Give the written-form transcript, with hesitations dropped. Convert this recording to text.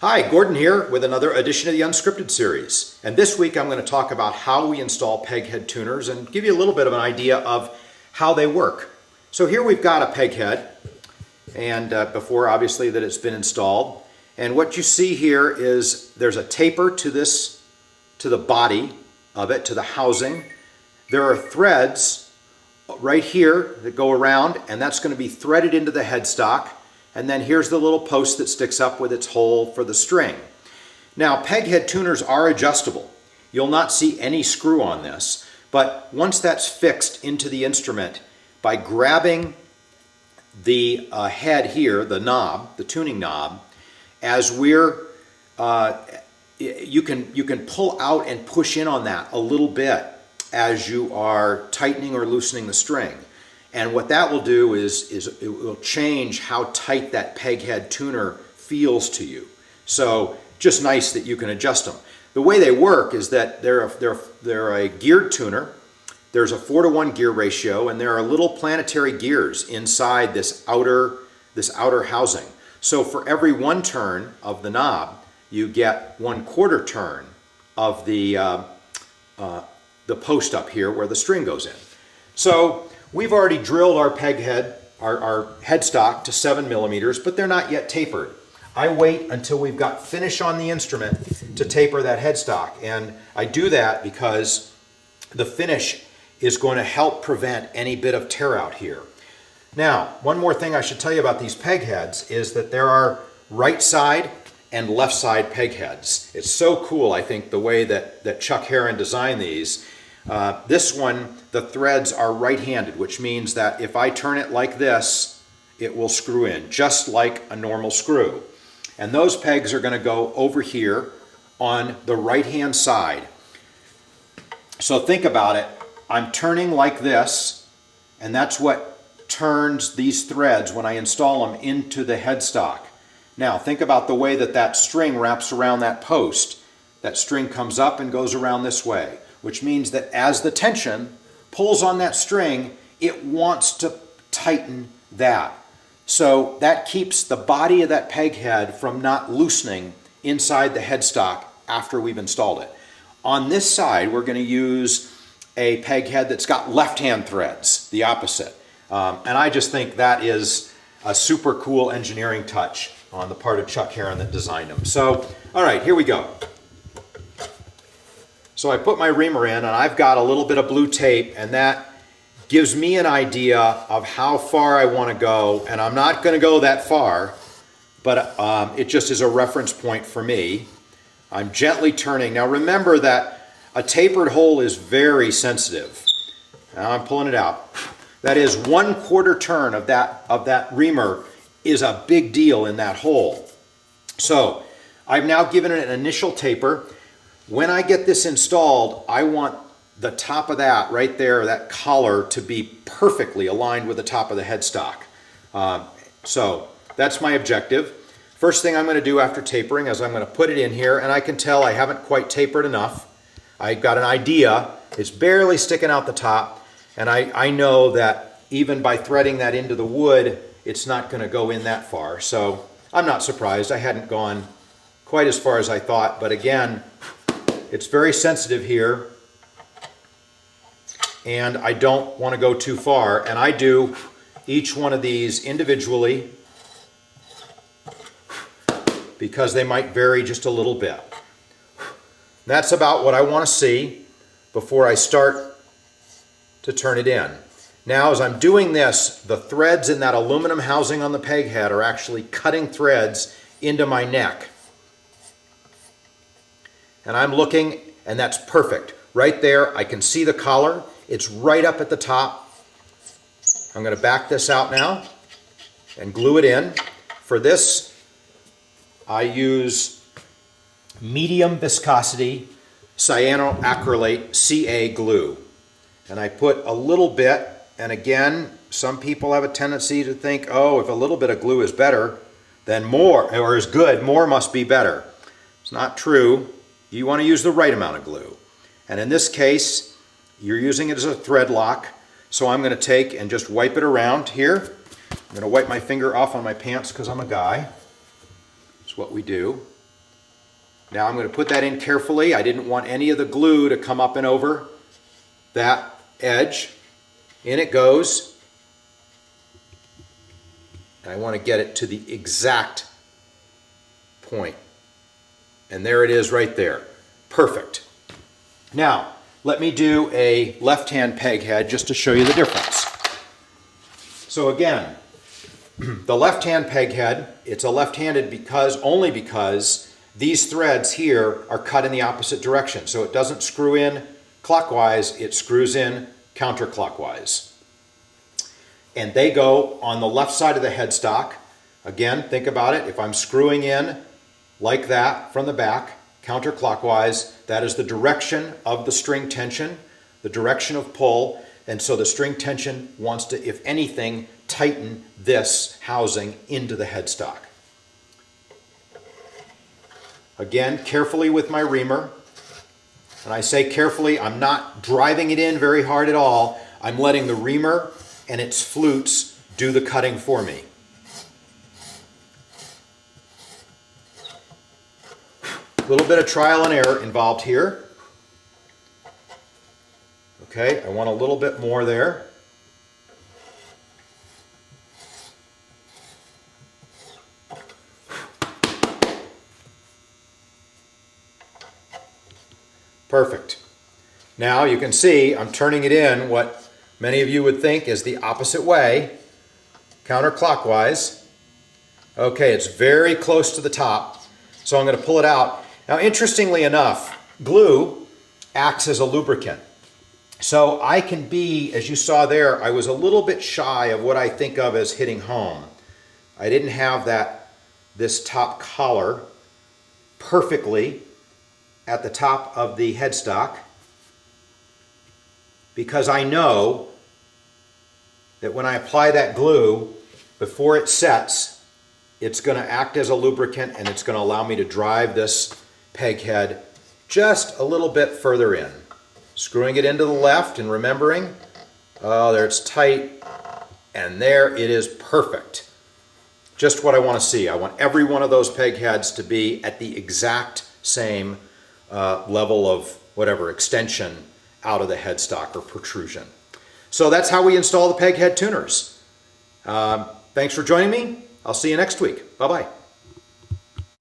Hi, Gordon here with another edition of the Unscripted Series. And this week I'm going to talk about how we install Peghead tuners and give you a little bit of an idea of how they work. So here we've got a Peghead, and before obviously that it's been installed. And what you see here is there's a taper to the body of it, to the housing. There are threads right here that go around, and that's going to be threaded into the headstock. And then here's the little post that sticks up with its hole for the string. Now, Peghead tuners are adjustable. You'll not see any screw on this, but once that's fixed into the instrument, by grabbing the head here, the knob, the tuning knob, as you can pull out and push in on that a little bit as you are tightening or loosening the string. And what that will do is it will change how tight that Peghead tuner feels to you. So just nice that you can adjust them. The way they work is that they're a geared tuner. There's a 4-to-1 gear ratio, and there are little planetary gears inside this outer housing. So for every one turn of the knob, you get 1/4 turn of the post up here where the string goes in. So we've already drilled our Peghead, our headstock, to 7 millimeters, but they're not yet tapered. I wait until we've got finish on the instrument to taper that headstock, and I do that because the finish is going to help prevent any bit of tear out here. Now, one more thing I should tell you about these Pegheads is that there are right side and left side Pegheads. It's so cool, I think, the way that Chuck Heron designed these. This one, the threads are right-handed, which means that if I turn it like this, it will screw in, just like a normal screw. And those pegs are going to go over here on the right-hand side. So think about it. I'm turning like this, and that's what turns these threads when I install them into the headstock. Now think about the way that string wraps around that post. That string comes up and goes around this way, which means that as the tension pulls on that string, it wants to tighten that. So that keeps the body of that Peghead from not loosening inside the headstock after we've installed it. On this side, we're going to use a Peghead that's got left-hand threads, the opposite. And I just think that is a super cool engineering touch on the part of Chuck Heron that designed them. So, all right, here we go. So I put my reamer in, and I've got a little bit of blue tape, and that gives me an idea of how far I want to go. And I'm not going to go that far, but it just is a reference point for me. I'm gently turning. Now remember that a tapered hole is very sensitive. Now I'm pulling it out. That is 1/4 turn of that reamer is a big deal in that hole. So I've now given it an initial taper. When I get this installed, I want the top of that right there, that collar, to be perfectly aligned with the top of the headstock. So that's my objective. First thing I'm going to do after tapering is I'm going to put it in here, and I can tell I haven't quite tapered enough. I've got an idea. It's barely sticking out the top, and I know that even by threading that into the wood, it's not going to go in that far. So I'm not surprised. I hadn't gone quite as far as I thought, but again, it's very sensitive here, and I don't want to go too far. And I do each one of these individually because they might vary just a little bit. That's about what I want to see before I start to turn it in. Now, as I'm doing this, the threads in that aluminum housing on the Peghead are actually cutting threads into my neck. And I'm looking, and that's perfect. Right there, I can see the collar. It's right up at the top. I'm going to back this out now and glue it in. For this, I use medium viscosity cyanoacrylate CA glue. And I put a little bit, and again, some people have a tendency to think, oh, if a little bit of glue is better, then more, or is good, more must be better. It's not true. You want to use the right amount of glue. And in this case, you're using it as a thread lock, so I'm going to take and just wipe it around here. I'm going to wipe my finger off on my pants because I'm a guy. That's what we do. Now I'm going to put that in carefully. I didn't want any of the glue to come up and over that edge. In it goes. I want to get it to the exact point. And there it is right there. Perfect. Now, let me do a left-hand peg head just to show you the difference. So again, the left-hand peg head, it's a left-handed only because these threads here are cut in the opposite direction. So it doesn't screw in clockwise, it screws in counterclockwise. And they go on the left side of the headstock. Again, think about it. If I'm screwing in like that from the back, counterclockwise, that is the direction of the string tension, the direction of pull, and so the string tension wants to, if anything, tighten this housing into the headstock. Again, carefully with my reamer. And I say carefully, I'm not driving it in very hard at all. I'm letting the reamer and its flutes do the cutting for me. A little bit of trial and error involved here. Okay, I want a little bit more there. Perfect. Now you can see I'm turning it in what many of you would think is the opposite way, counterclockwise. Okay, it's very close to the top, so I'm going to pull it out. Now, interestingly enough, glue acts as a lubricant. So I can be, as you saw there, I was a little bit shy of what I think of as hitting home. I didn't have this top collar perfectly at the top of the headstock because I know that when I apply that glue, before it sets, it's going to act as a lubricant and it's going to allow me to drive this peg head just a little bit further in. Screwing it into the left and remembering, oh, there it's tight, and there it is perfect. Just what I want to see. I want every one of those peg heads to be at the exact same level of whatever extension out of the headstock or protrusion. So that's how we install the peg head tuners. Thanks for joining me. I'll see you next week. Bye-bye.